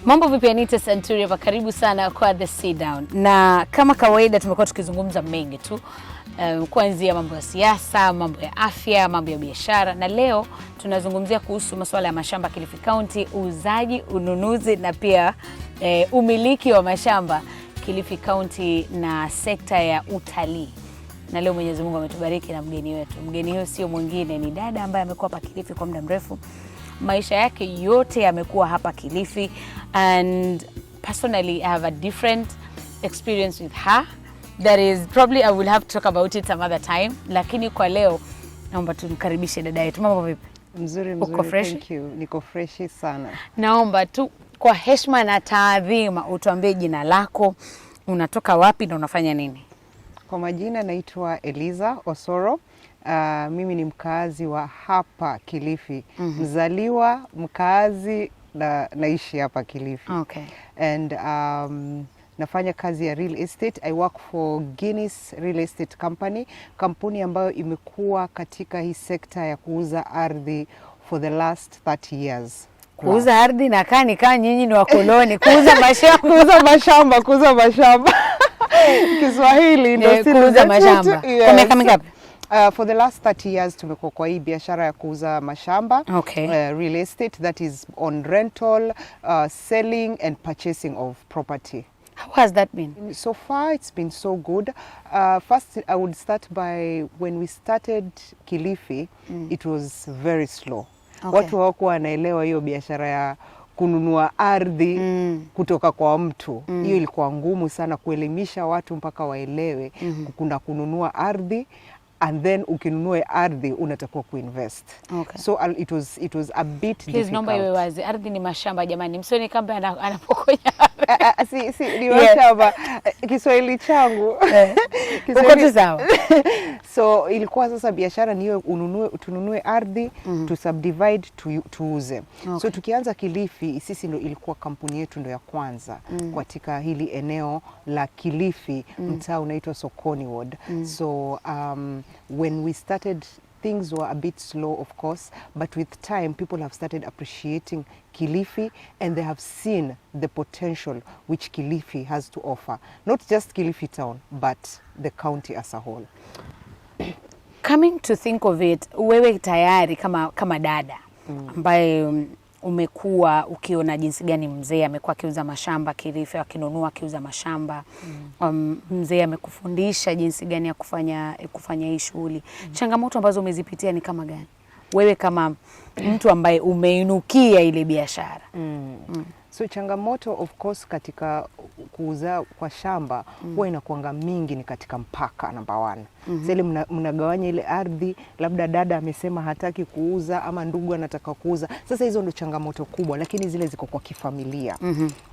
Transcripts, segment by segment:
Mambo vipi Anita Santuri hapa, karibu sana kwa The Sit Down. Na kama kawaida tumekuwa tukizungumza mengi tu. Kuanzia mambo ya siasa, mambo ya afya, mambo ya biashara, na leo tunazungumzia kuhusu masuala ya mashamba Kilifi County, uuzaji, ununuzi na pia umiliki wa mashamba Kilifi County na sekta ya utalii. Na leo Mwenyezi Mungu ametubariki na mgeni wetu. Mgeni huyo sio mwingine, ni dada ambaye amekuwa hapa Kilifi kwa muda mrefu. Maisha yake yote yamekuwa hapa Kilifi, and personally I have a different experience with her. That is probably I will have to talk about it some other time. Lakini kwa leo naomba tumkaribishe dada yetu. Mambo vipi? Mzuri, Uko fresh? Thank you. Niko fresh sana. Naomba tu kwa heshima na taadhima utuambie jina lako, unatoka wapi na unafanya nini? Kwa majina naitwa Eliza Osoro. Mimi ni mkazi wa hapa Kilifi. Mzaliwa, mkazi na naishi hapa Kilifi. Okay. And nafanya kazi ya real estate. I work for Guinness Real Estate Company, kampuni ambayo imekuwa katika hii sekta ya kuuza ardhi for the last 30 years. Kuuza ardhi na kaa nyinyi ni wakoloni, kuuza mashamba. kuuza mashamba. Kiswahili ndio kuuza mashamba. Yes. Kwa miaka mingapi? For the last 30 years tumekuwa kwa hii biashara ya kuuza mashamba. Okay. Real estate, that is on rental, selling and purchasing of property. How has that been? So far it's been so good. First I would start by when we started Kilifi, it was very slow. Okay. Watu hawakuwa wanaelewa hiyo biashara ya kununua ardhi kutoka kwa mtu. Hiyo ilikuwa ngumu sana kuelimisha watu mpaka waelewe kuna kununua ardhi, and then ukinunua ardhi unatakiwa kuinvest. Okay. So it was a bit difficult. Naomba iwe wazi, ardhi ni mashamba jamani, msioni kama anapokonya ni mashamba. Kiswahili changu. Uko tu sawa. So ilikuwa sasa biashara ni hiyo, tununue ardhi, to subdivide, tuuze. Okay. So tukianza Kilifi, sisi ndo ilikuwa kampuni yetu ndo ya kwanza katika hili eneo la Kilifi, mtaa unaitwa Sokoni Ward. So when we started, things were a bit slow, of course, but with time people have started appreciating Kilifi and they have seen the potential which Kilifi has to offer. Not just Kilifi town, but the county as a whole. Coming to think of it, wewe tayari kama dada ambaye umekuwa ukiona jinsi gani mzee amekuwa akiuza mashamba Kilifi, akinunua akiuza mashamba. Mzee amekufundisha jinsi gani ya kufanya hii shughuli. Changamoto ambazo umezipitia ni kama gani? Wewe kama mtu ambaye umeinukia ile biashara. So changamoto of course katika kuuza kwa shamba huwa inakuanga mingi ni katika mpaka number 1. Sasa mnagawanya ile ardhi, labda dada amesema hataki kuuza ama ndugu anataka kuuza. Sasa hizo ndo changamoto kubwa, lakini zile ziko kwa kifamilia.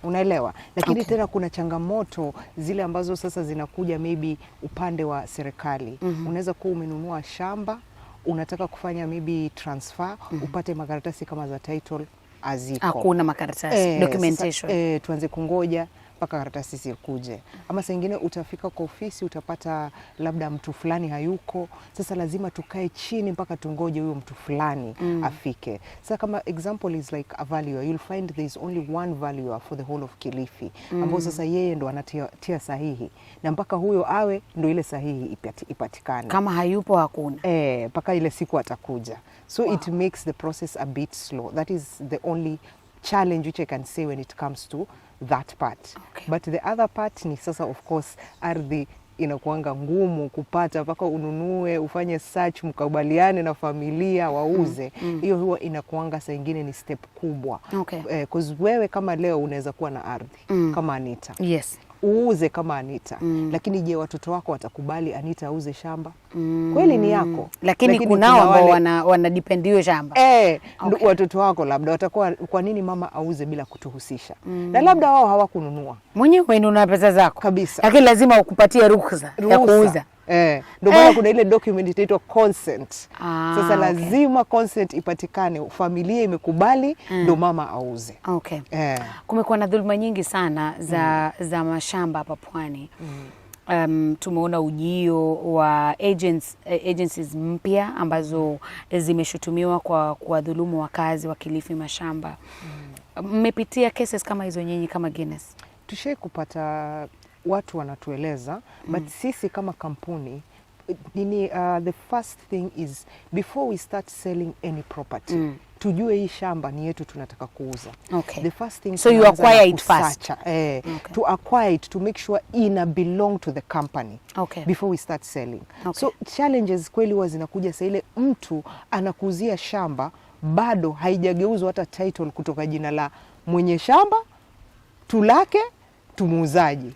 Unaelewa? Lakini tena kuna changamoto zile ambazo sasa zinakuja maybe upande wa serikali. Unaweza kuwa umenunua shamba, unataka kufanya maybe transfer, upate makaratasi kama za title aziko. Hakuna makaratasi, documentation. Sasa, tuanze kungoja mpaka karatasi zikuje. Ama saa nyingine utafika kwa ofisi utapata labda mtu fulani hayuko. Sasa lazima tukae chini mpaka tungoje huyo mtu fulani afike. Sasa kama example is like a valuer, you'll find there is only one valuer for the whole of Kilifi. Ambao sasa yeye ndo anatia sahihi. Na mpaka huyo awe ndo ile sahihi ipatikane. Kama hayupo hakuna. Mpaka ile siku atakuja. So it makes the process a bit slow. That is the only challenge which I can say when it comes to that part. Okay. But the other part ni sasa of course ardhi inakuanga ngumu kupata, mpaka ununue, ufanye search, mkubaliane na familia wauze. Hiyo huwa inakuanga saa nyingine ni step kubwa. Okay. Because wewe kama leo unaweza kuwa na ardhi kama Anita. Yes. Uuze kama Anita. Lakini je, watoto wako watakubali Anita auze shamba? Kweli ni yako. Lakini kunao ambao wanadepend hiyo shamba. Okay. Watoto wako labda watakuwa, kwa nini mama auze bila kutuhusisha? Na labda wao hawakununua. Mwenyewe ndio una pesa zako. Kabisa. Lakini lazima ukupatie ruhusa ya kuuza. Ndio maana kuna ile document inaitwa consent. Sasa lazima consent ipatikane, familia imekubali ndio mama auze. Okay. Kumekuwa na dhuluma nyingi sana za mashamba hapa Pwani. Tumeona ujio wa agencies mpya ambazo zimeshutumiwa kwa kuwadhulumu wakazi wa Kilifi mashamba. Mmepitia cases kama hizo nyinyi kama Guinness? Tushai kupata watu wanatueleza, but sisi kama kampuni the first thing is before we start selling any property, tujue hii shamba ni yetu tunataka kuuza. Okay. The first thing, so you acquire it first. Okay. To acquire it, to make sure ina belong to the company. Okay. Before we start selling. Okay. So challenges kweli huwa zinakuja saa ile mtu anakuzia shamba bado haijageuzwa hata title kutoka jina la mwenye shamba tulake tumuuzaji.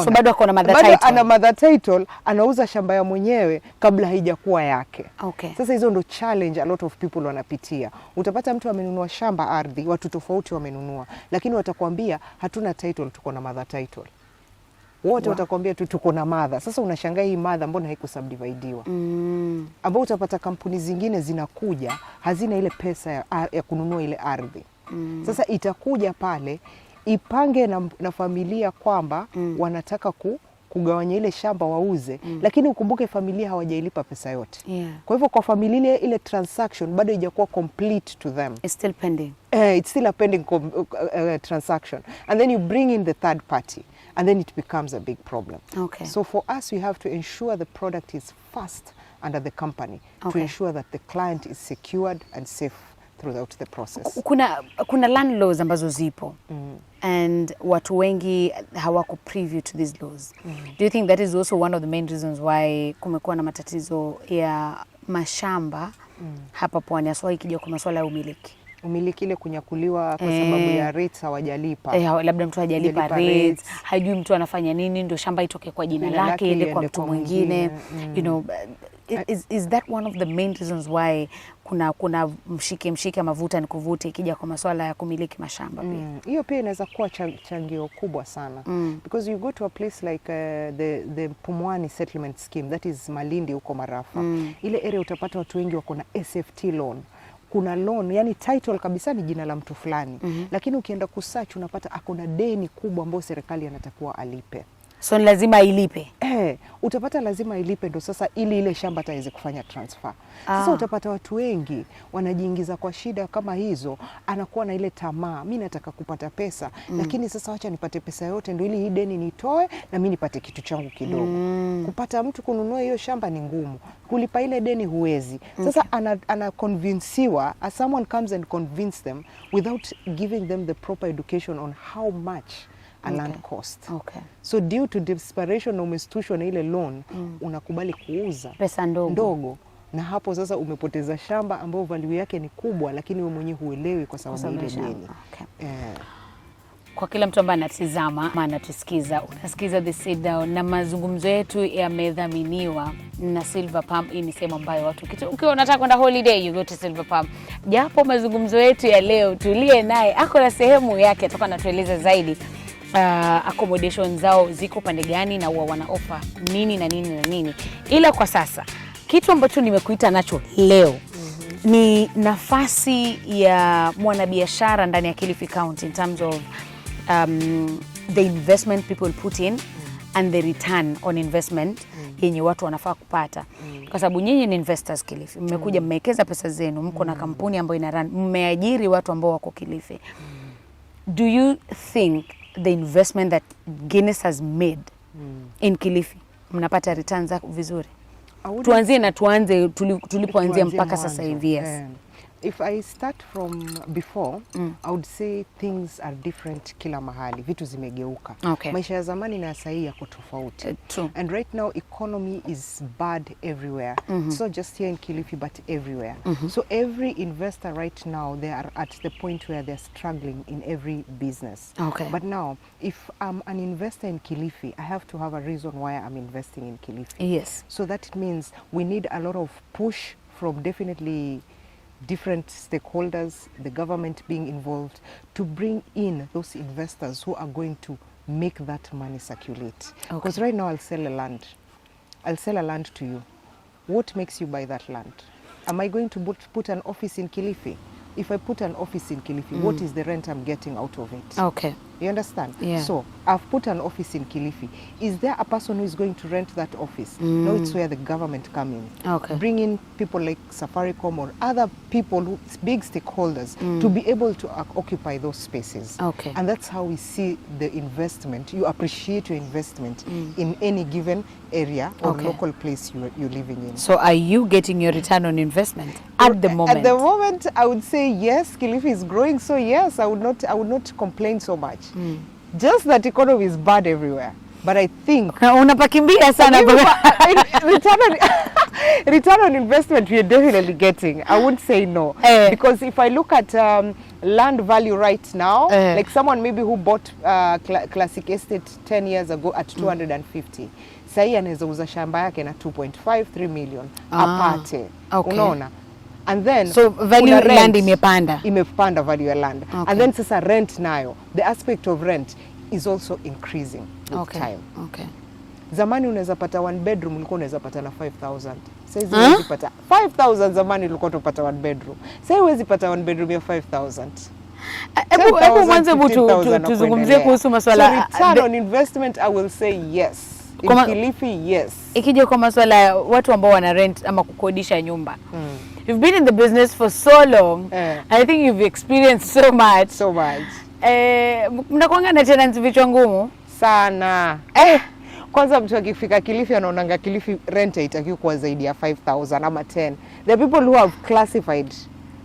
So bado ako na mother title. Ana mother title, anauza shamba ya mwenyewe kabla haijakuwa yake. Okay. Sasa hizo ndo challenge a lot of people wanapitia. Utapata mtu amenunua shamba ardhi, watu tofauti wamenunua, lakini watakwambia hatuna title, tuko na mother title. Wote watakwambia tu tuko na mother. Sasa unashangaa hii mother mbona haikusubdividiwa? Ambao utapata kampuni zingine zinakuja hazina ile pesa ya kununua ile ardhi. Sasa itakuja pale ipange na familia kwamba wanataka kugawanya ile shamba wauze, lakini ukumbuke familia hawajailipa pesa yote. Kwa hivyo kwa familia ile transaction bado haijakuwa complete to them. It's still pending. It's still a pending transaction. And then you bring in the third party and then it becomes a big problem. Okay. So for us, we have to ensure the product is fast under the company to ensure that the client is secured and safe throughout the process. Kuna land laws ambazo zipo and watu wengi hawako preview to these laws. Do you think that is also one of the main reasons why kumekuwa na matatizo ya mashamba hapa Pwani, hasa ikija kwa masuala ya umiliki? Umiliki ile kunyakuliwa kwa sababu ya rates hawajalipa. Labda mtu hajalipa rates, hajui mtu anafanya nini ndio shamba itoke kwa jina lake ile kwa mtu mwingine. You know, is that one of the main reasons why kuna mshike mavuta ni kuvuta ikija kwa masuala ya kumiliki mashamba pia? Hiyo pia inaweza kuwa changio kubwa sana. Because you go to a place like the Pumwani settlement scheme, that is Malindi huko Marafa. Ile area utapata watu wengi wako na SFT loan. Kuna loan, yani title kabisa ni jina la mtu fulani. Lakini ukienda kusearch unapata akona deni kubwa ambayo serikali anatakiwa alipe. So lazima ilipe. Utapata lazima ilipe ndo sasa ili ile shamba ataweze kufanya transfer. Sasa utapata watu wengi wanajiingiza kwa shida kama hizo, anakuwa na ile tamaa, mimi nataka kupata pesa, lakini sasa wacha nipate pesa yote ndio ili hii deni nitoe na mimi nipate kitu changu kidogo. Kupata mtu kununua hiyo shamba ni ngumu. Kulipa ile deni huwezi. Sasa ana convinciwa, as someone comes and convince them without giving them the proper education on how much a land cost. So due to desperation na umestushwa na ile loan, unakubali kuuza pesa ndogo. Na hapo sasa umepoteza shamba ambayo value yake ni kubwa, lakini wewe mwenyewe huelewi kwa sababu ile deni. Kwa kila mtu ambaye anatizama, anatusikiza, unasikiza The Sit Down na mazungumzo yetu yamedhaminiwa na Silver Palm. Hii ni sehemu ambayo watu ukiwa unataka kwenda holiday you go to Silver Palm. Japo mazungumzo yetu ya leo tulie naye ako na sehemu yake, atakuwa anatueleza zaidi accommodation zao ziko pande gani na huwa wana offer nini na nini na nini. Ila kwa sasa kitu ambacho nimekuita nacho leo ni nafasi ya mwanabiashara ndani ya Kilifi County in terms of the investment people put in and the return on investment yenye watu wanafaa kupata. Kwa sababu nyinyi ni investors Kilifi, mmekuja mmewekeza pesa zenu, mko na kampuni ambayo ina run, mmeajiri watu ambao wako Kilifi. Do you think the investment that Guinness has made in Kilifi mnapata returns zako vizuri? Tuanzie na tulipoanzia mpaka sasa hivi. Yes. If I start from before, I would say things are different kila mahali. Vitu zimegeuka. Maisha ya zamani na sasa hivi yako tofauti. True. And right now economy is bad everywhere. It's not just here in Kilifi but everywhere. So every investor right now, they are at the point where they're struggling in every business. But now, if I'm an investor in Kilifi, I have to have a reason why I'm investing in Kilifi. Yes. So that means we need a lot of push from definitely different stakeholders, the government being involved, to bring in those investors who are going to make that money circulate. Because right now I'll sell a land. I'll sell a land to you. What makes you buy that land? Am I going to put an office in Kilifi? If I put an office in Kilifi, what is the rent I'm getting out of it? You understand? Yeah. So I've put an office in Kilifi. Is there a person who is going to rent that office? No, it's where the government come in. Okay. Bring in people like Safaricom or other people, who, big stakeholders, to be able to occupy those spaces. Okay. And that's how we see the investment. You appreciate your investment in any given area or local place you're living in. So are you getting your return on investment at the moment? At the moment, I would say yes. Kilifi is growing, so yes, I would not complain so much. Just that economy is bad everywhere. But I think unapakimbia sana return on investment we are definitely getting. I wouldn't say no. Because if I look at land value right now, like someone maybe who bought Classic Estate 10 years ago at 250. Sahi anaweza uza shamba yake na 2.5-3 million apate. Okay. Unaona? And then so value of land imepanda value ya land. And then sasa rent nayo, the aspect of rent is also increasing with time. Okay. Zamani unaweza pata one bedroom ulikuwa unaweza pata na 5,000. Sasa huwezi pata 5,000 zamani ulikuwa unapata one bedroom. Sasa huwezi pata one bedroom ya 5,000. Hebu mwanzo tuzungumzie kuhusu masuala return on investment. I will say yes. In Kilifi, yes. Ikija kwa masuala ya watu ambao wana rent ama kukodisha nyumba. You've been in the business for so long. I think you've experienced so much. So much. Mnakuanga na tenants vichwa ngumu sana. Kwanza mtu akifika Kilifi anaonanga Kilifi rent itakiwa kwa zaidi ya 5,000 ama 10. There are people who have classified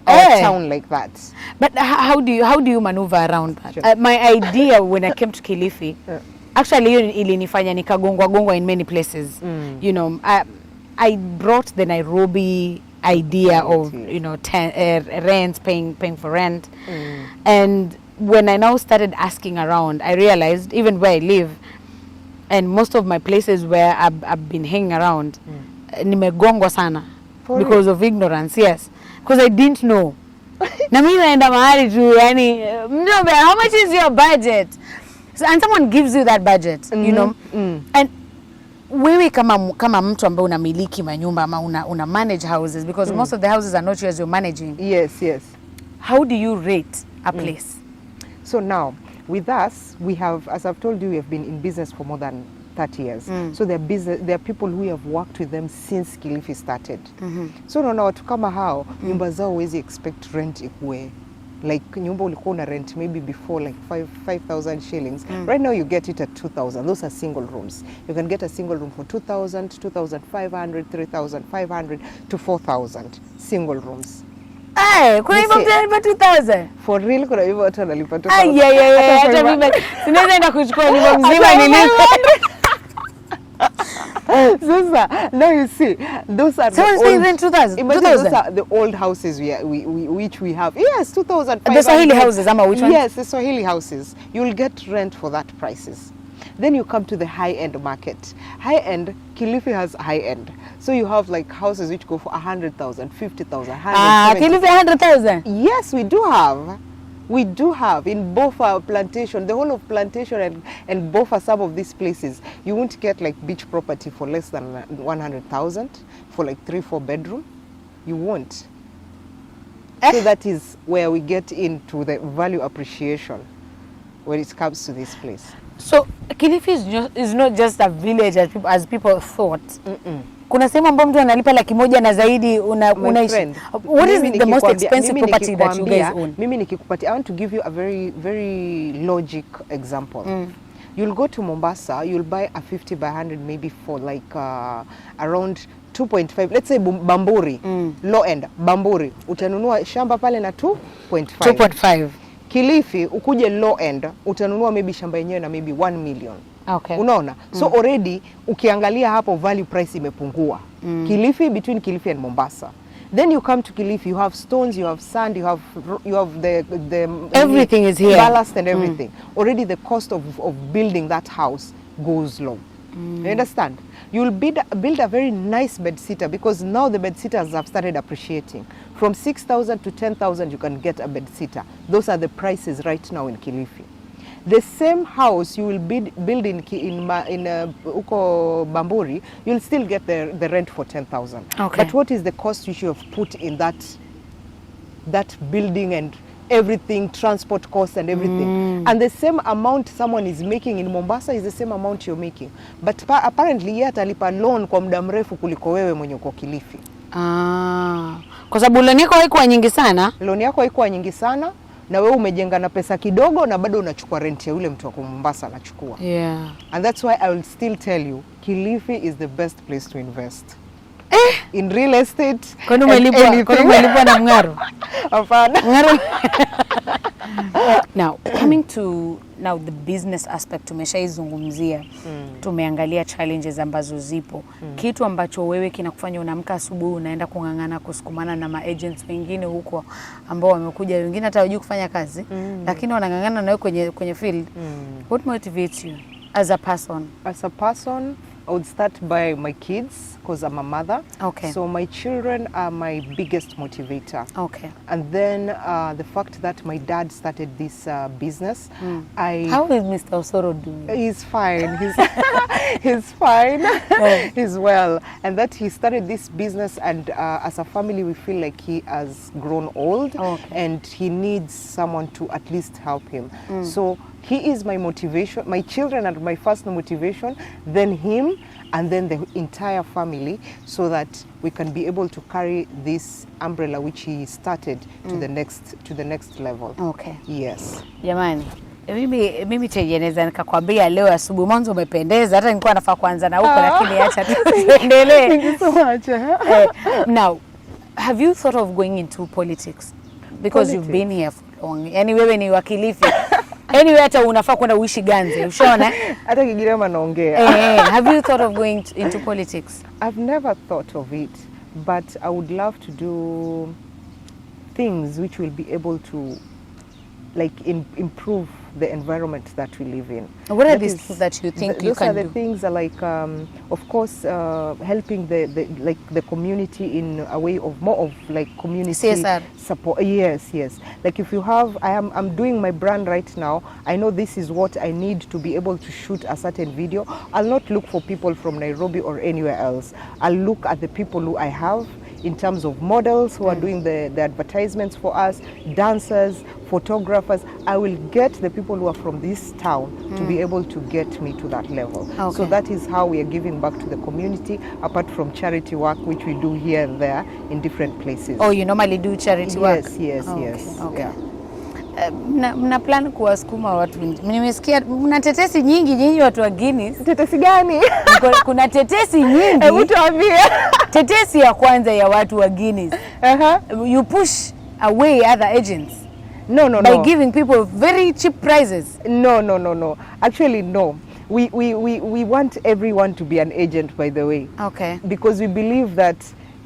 our town like that. But how do you maneuver around that? Sure. My idea when I came to Kilifi, actually ilinifanya nikagongwa in many places. You know, I brought the Nairobi idea of, you know, rent, paying for rent. And when I now started asking around, I realized even where I live and most of my places where I've been hanging around, nimegongwa sana because of ignorance. Yes, because I didn't know. Na mimi naenda mahali tu yani, how much is your budget? So, and someone gives you that budget, you know. And wewe kama mtu ambaye unamiliki manyumba ama una manage houses, because most of the houses are not yours, you're managing. Yes, yes. How do you rate a place? So now, with us, we have, as I've told you, we have been in business for more than 30 years. So there are people who have worked with them since Kilifi started. So unaona watu kama hao, nyumba zao huwezi expect rent ikuwe. Like nyumba ulikuwa una rent maybe before like 5,000 shillings. Right now you get it at 2,000. Those are single rooms. You can get a single room for 2,000, 2,500, 3,500 to 4,000. Single rooms. Kuna hivyo mtu analipa 2,000? For real kuna hivyo watu analipa 2,000. Yeah. Hata mimi sinaweza enda kuchukua nyumba mzima nilipe. Now you see, those are the 2,000. Those are the old houses which we have. Yes, 2,500. The Swahili houses, ama which one? Yes, the Swahili houses. You will get rent for that prices. Then you come to the high-end market. High-end, Kilifi has high-end. So you have like houses which go for 100,000, 50,000, 170,000. Kilifi 100,000? Yes, we do have. We do have in Bofa Plantation, the whole of Plantation and Bofa, some of these places, you won't get like beach property for less than 100,000 for like 3-4 bedroom. You won't. So that is where we get into the value appreciation when it comes to this place. So Kilifi is not just a village as people thought. Kuna sehemu ambapo mtu analipa 100,000 na zaidi unaishi. What is the most expensive property that you guys own? Mimi nikikupatia, I want to give you a very logic example. You'll go to Mombasa, you'll buy a 50 by 100 maybe for like around 2.5. Let's say Bamburi, low end Bamburi. Utanunua shamba pale na 2.5. Kilifi ukuje low end utanunua maybe shamba yenyewe na maybe 1 million. Okay. Unaona? So already ukiangalia hapo value price imepungua. Kilifi, between Kilifi and Mombasa. Then you come to Kilifi, you have stones, you have sand, you have the everything is here. Ballast and everything. Already the cost of building that house goes low. You understand? You'll build a very nice bed sitter because now the bed sitters have started appreciating. From 6,000 to 10,000 you can get a bed sitter. Those are the prices right now in Kilifi. The same house you will build in Uko Bamburi, you'll still get the rent for 10,000. Okay. But what is the cost you should have put in that building and everything, transport costs and everything. And the same amount someone is making in Mombasa is the same amount you're making. But apparently yeye atalipa loan kwa muda mrefu kuliko wewe mwenye uko Kilifi. Kwa sababu loan yako haikuwa nyingi sana. Loan yako haikuwa nyingi sana na wewe umejenga na pesa kidogo na bado unachukua rent ya yule mtu wa Mombasa anachukua. Yeah. And that's why I will still tell you Kilifi is the best place to invest. In real estate. Kwani umelipwa na Mng'aro? Hapana. Mng'aro. Now, coming to the business aspect tumeshaizungumzia. Tumeangalia challenges ambazo zipo. Kitu ambacho wewe kinakufanya unaamka asubuhi unaenda kung'ang'ana kusukumana na ma-agents wengine huko ambao wamekuja, wengine hata hawajui kufanya kazi, lakini wanang'ang'ana na wewe kwenye field. What motivates you as a person? As a person, I would start by my kids because I'm a mother. Okay. So my children are my biggest motivator. Okay. And then the fact that my dad started this business, How is Mr. Osoro doing? He's fine. He's fine. He's well. And that he started this business, and as a family, we feel like he has grown old, and he needs someone to at least help him. So he is my motivation. My children are my first motivation, then him, and then the entire family, so that we can be able to carry this umbrella which he started to the next level. Okay. Yes. Jamani, mimi tengeneza nikakwambia leo asubuhi mwanzo umependeza, hata nilikuwa nafaa kuanza na huko lakini acha tuendelee. Thank you so much. Now, have you thought of going into politics? Because you've been here for long. Yaani wewe ni wa Kilifi. Anyway, hata unafaa kwenda uishi Ganze, ushaona? Hata Kigirema naongea. Have you thought of going into politics? I've never thought of it, but I would love to do things which will be able to improve the environment that we live in. What are these things that you think you can do? Those are the things like, of course, helping the community in a way of more of like community CSR support. Yes. Like if you have, I'm doing my brand right now. I know this is what I need to be able to shoot a certain video. I'll not look for people from Nairobi or anywhere else. I'll look at the people who I have in terms of models who are doing the advertisements for us, dancers, photographers. I will get the people who are from this town to be able to get me to that level. Okay. So that is how we are giving back to the community, apart from charity work, which we do here and there in different places. Oh, you normally do charity work? Yes. Okay. Yeah. Mna plan kuwasukuma watu. Nimesikia mna tetesi nyingi nyinyi watu wa Guinness. Tetesi gani? Kuna tetesi nyingi. Hebu tuambie. Tetesi ya kwanza ya watu wa Guinness. You push away other agents. No. By giving people very cheap prices. No. Actually, no. We want everyone to be an agent, by the way. Okay. Because we believe that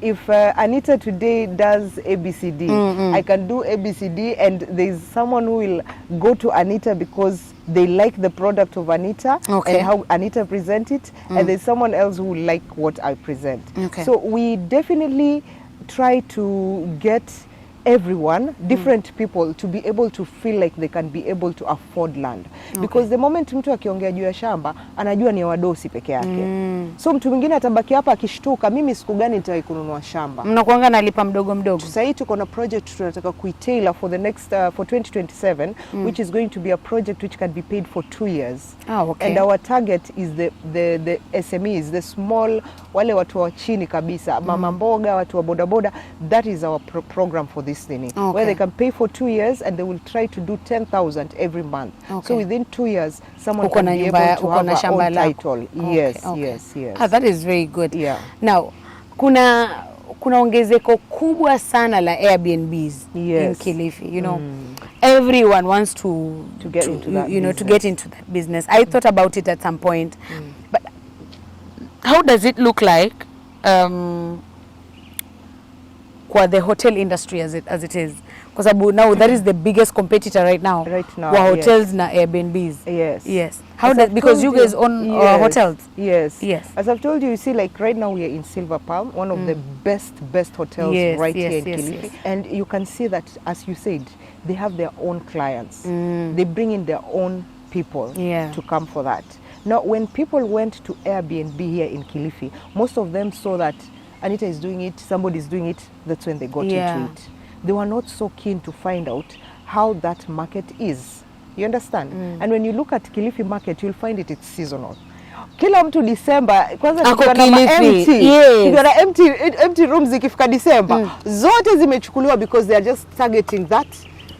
if Anita today does ABCD, I can do ABCD, and there's someone who will go to Anita because they like the product of Anita and how Anita presents it, and there's someone else who will like what I present. Okay. So we definitely try to get everyone, different people, to be able to feel like they can be able to afford land. Because the moment mtu akiongea juu ya shamba anajua ni wadosi peke yake. So mtu mwingine atabaki hapa akishtuka, mimi siku gani nitawahi kununua shamba. Mnakuanga nalipa mdogo mdogo. Sasa hii tuko na project tunataka kuitailor for the next for 2027, which is going to be a project which can be paid for 2 years. And our target is the SMEs, the small, wale watu wa chini kabisa, mama mboga, watu wa bodaboda. That is our program for this thing, where they can pay for 2 years and they will try to do 10,000 every month. So within 2 years, someone can be able to have a own title. Yes. That is very good. Yeah. Now, kuna ongezeko kubwa sana la Airbnbs in Kilifi. You know, everyone wants to get into that. To get into that business. I thought about it at some point, but how does it look like? For the hotel industry as it is, because now that is the biggest competitor right now. For hotels na Airbnbs. Yes. How does, because you guys own hotels? Yes. As I've told you, you see, like right now we are in Silver Palm, one of the best hotels here in Kilifi. And you can see that, as you said, they have their own clients. They bring in their own people to come for that. Now, when people went to Airbnb here in Kilifi, most of them saw that Anita is doing it, somebody is doing it, that's when they got into it. They were not so keen to find out how that market is. You understand? And when you look at Kilifi market, you'll find it's seasonal. Kila mtu December kwanza tukiwa na empty rooms ikifika December zote zimechukuliwa because they are just targeting that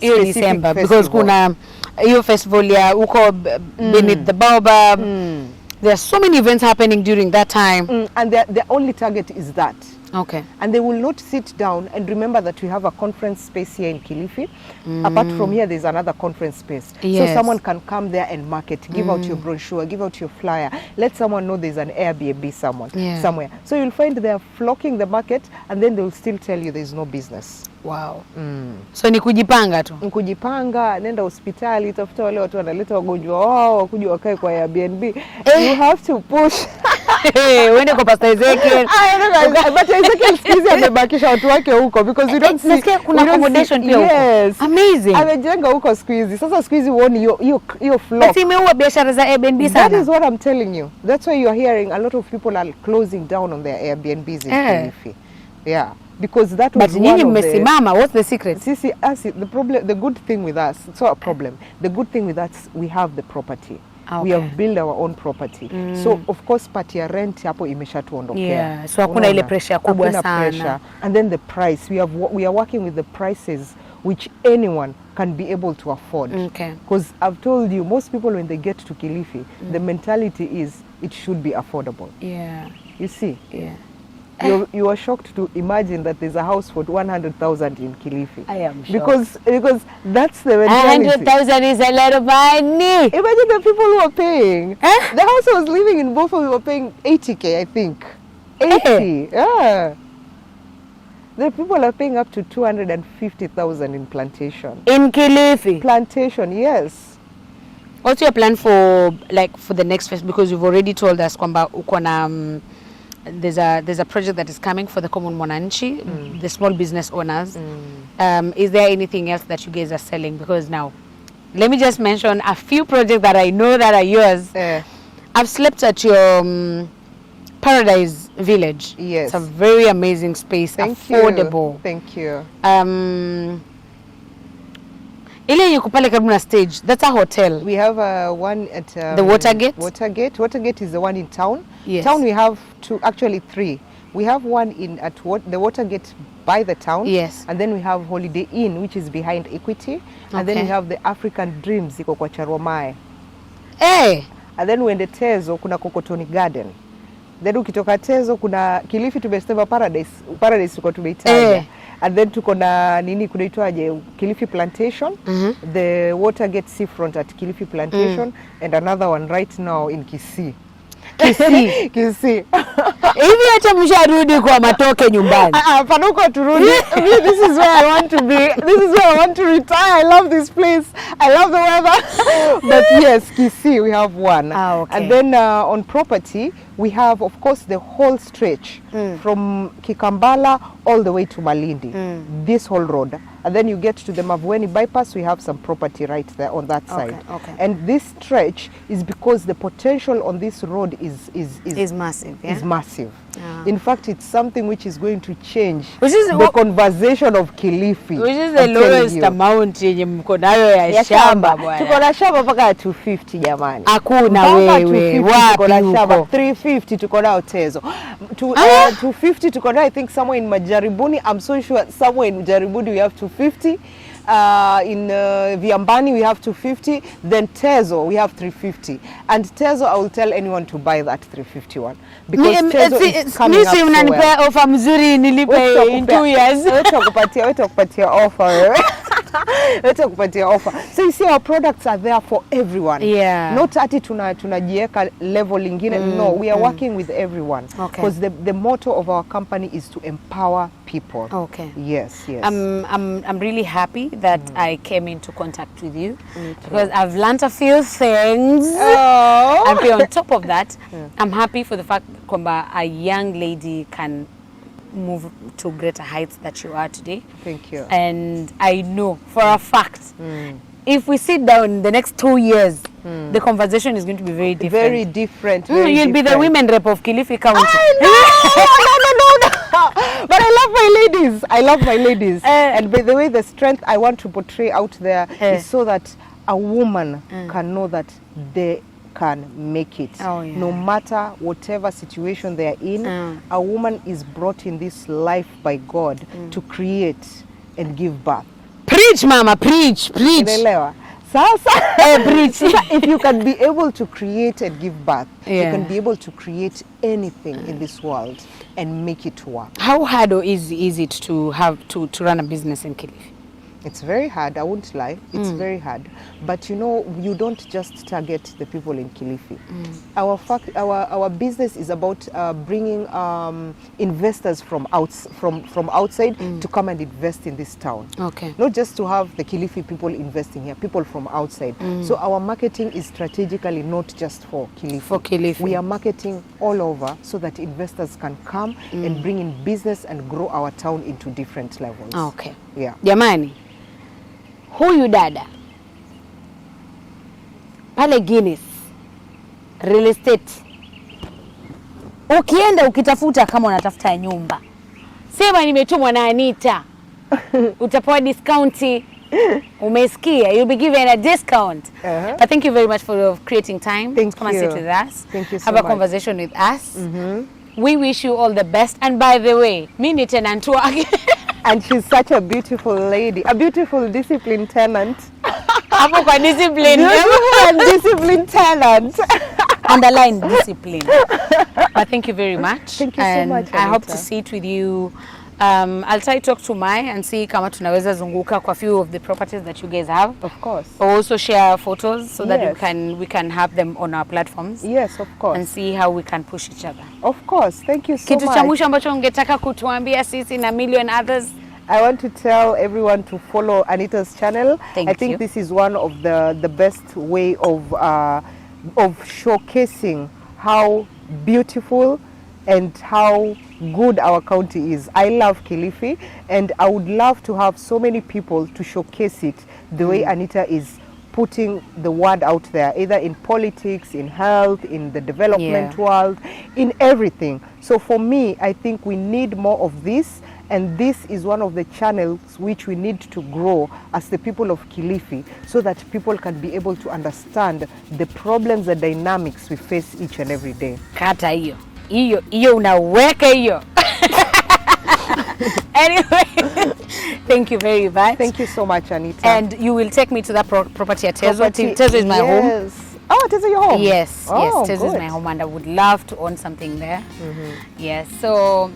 December because kuna hiyo festival ya uko beneath the baobab. There are so many events happening during that time. And their only target is that. Okay. And they will not sit down and remember that we have a conference space here in Kilifi. Apart from here, there's another conference space. Yes. So someone can come there and market, give out your brochure, give out your flyer, let someone know there's an Airbnb somewhere. So you'll find they're flocking the market and then they'll still tell you there's no business. Wow. So ni kujipanga tu. Kujipanga, nenda hospitali, tafuta wale watu wanaleta wagonjwa wao, wakuja wakae kwa Airbnb. You have to push. Uende kwa Pastor Ezekiel. But Ezekiel skizi amebakisha watu wake huko because we don't see. Nasikia kuna accommodation pia huko. Yes. Amazing. Amejenga huko skizi. Sasa skizi uone hiyo flock. Basi imeua biashara za Airbnb sana. That is what I'm telling you. That's why you are hearing a lot of people are closing down on their Airbnbs in Kilifi. Yeah. Because that was but nyinyi mmesimama. What's the secret? Sisi, the good thing with us, it's not a problem. The good thing with us, we have the property. Okay. We have built our own property. So of course part ya rent hapo imeshatuondokea. Yeah, so hakuna ile pressure kubwa sana. Pressure. And then the price, we are working with the prices which anyone can be able to afford. Okay. Because I've told you, most people when they get to Kilifi, the mentality is it should be affordable. Yeah. You see? Yeah. You are shocked to imagine that there's a house for 100,000 in Kilifi. I am shocked. Because that's the mentality. 100,000 is a lot of money. Imagine the people who are paying. The house I was living in, both of we were paying 80K, I think. 80. Yeah. The people are paying up to 250,000 in Plantation. In Kilifi? Plantation, yes. What's your plan for the next phase? Because you've already told us kwamba uko na there's a project that is coming for the common mwananchi, the small business owners. Is there anything else that you guys are selling? Because now, let me just mention a few projects that I know that are yours. I've slept at your Paradise Village. Yes. It's a very amazing space, affordable. Thank you. Ile yenye kupale karibu na stage, that's a hotel. We have one at the Watergate. Watergate is the one in town. Yes. Town we have three. We have one at the Watergate by the town. Yes. And then we have Holiday Inn, which is behind Equity. And then we have the African Dreams iko kwa Charomae. Hey. And then uende Tezo kuna Kokotoni Garden. Then ukitoka Tezo kuna Kilifi tumesema Paradise tuko tumeitaja. And then tuko na nini kunaitwaje Kilifi Plantation, the Watergate Seafront at Kilifi Plantation, and another one right now in Kisii. Kisii. Hivi acha msharudi kwa matoke nyumbani. Panuko turudi. This is where I want to be. This is where I want to retire. I love this place. I love the weather. But yes, Kisii we have one. Okay. And then on property we have of course the whole stretch from Kikambala all the way to Malindi. This whole road. And then you get to the Mavueni bypass, we have some property right there on that side. Okay. And this stretch is because the potential on this road is massive. Yeah? Is massive. In fact, it's something which is going to change the conversation of Kilifi. Which is the lowest amount yenye mko nayo ya shamba bwana. Tuko na shamba mpaka 250 jamani. Hakuna wewe. Wapi shamba 350 tuko nao Tezo. 250 tuko nao I think somewhere in Majaribuni. I'm so sure somewhere in Majaribuni we have 250. In Viambani we have 250, then Tezo we have 350, and Tezo I will tell anyone to buy that 351 because Tezo is coming up so well. Offer mzuri nilipe in 2 years. Wetakupatia offer. Wetakupatia offer. So you see our products are there for everyone. Yeah. Not ati tunajieka level lingine. No, we are working with everyone. Because the motto of our company is to empower people. Okay. Yes. I'm really happy that I came into contact with you because I've learned a few things. Oh. And on top of that, I'm happy for the fact that a young lady can move to greater heights that you are today. Thank you. And I know for a fact, if we sit down in the next 2 years, the conversation is going to be very different. Very different. You'll be the women rep of Kilifi County. No. But I love my ladies. I love my ladies. And by the way, the strength I want to portray out there is so that a woman can know that they can make it. No matter whatever situation they are in, a woman is brought in this life by God to create and give birth. Preach, mama, preach. Unaelewa? Sasa, if you can be able to create and give birth, you can be able to create anything in this world and make it work. How hard or easy is it to have to run a business in Kilifi? It's very hard, I won't lie. It's very hard. But you know, you don't just target the people in Kilifi. Our business is about bringing investors from outside to come and invest in this town. Okay. Not just to have the Kilifi people investing here, people from outside. So our marketing is strategically not just for Kilifi. For Kilifi. We are marketing all over so that investors can come and bring in business and grow our town into different levels. Okay. Yeah. Jamani, huyu dada pale Guinness real estate, ukienda ukitafuta kama unatafuta nyumba, sema nimetumwa na Anita, utapewa discount. Umesikia? You'll be given a discount. But thank you very much for creating time to come and sit with us. Thank you so Have much. a conversation with us. We wish you all the best. And by the way, me ni tenant wake. And she's such a beautiful lady, a beautiful disciplined tenant. Hapo kwa discipline. Beautiful and disciplined tenant. Underline discipline. But thank you very much. Thank you so much, I hope Anita. to sit with you. I'll try to talk to Mai and see kama tunaweza zunguka kwa few of the properties that you guys have. Of course. Also share photos so that Yes. we can have them on our platforms. Yes, of course. And see how we can push each other. Of course. Thank you so Kitu cha much. mwisho ambacho ungetaka kutuambia sisi na million others? I want to tell everyone to follow Anita's channel. Thank I think you. this is one of the best way of showcasing how beautiful and how good our county is. I love Kilifi, and I would love to have so many people to showcase it the way Anita is putting the word out there, either in politics, in health, in the development world, in everything. So for me, I think we need more of this, and this is one of the channels which we need to grow as the people of Kilifi, so that people can be able to understand the problems and dynamics we face each and every day. Kata hiyo. Hiyo unaweka hiyo. Anyway, thank you very much. Thank you so much, Anita. And you will take me to that property at Tezo. Tezo is my home. Oh, Tezo, your home? Yes, oh, yes, Tezo is good. my home, and I would love to own something there. Yes, so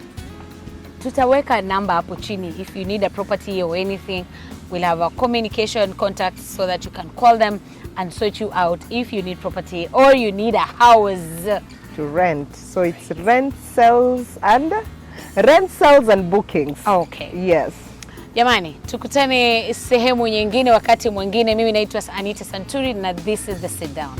tutaweka number hapo chini. If you need a property or anything, we'll have a communication contact so that you can call them and sort you out if you need property or you need a house to rent. So it's rent, sales and bookings. Okay. Yes. Jamani, tukutane sehemu nyingine wakati mwingine. Mimi naitwa Anita Santuri na this is The Sit Down.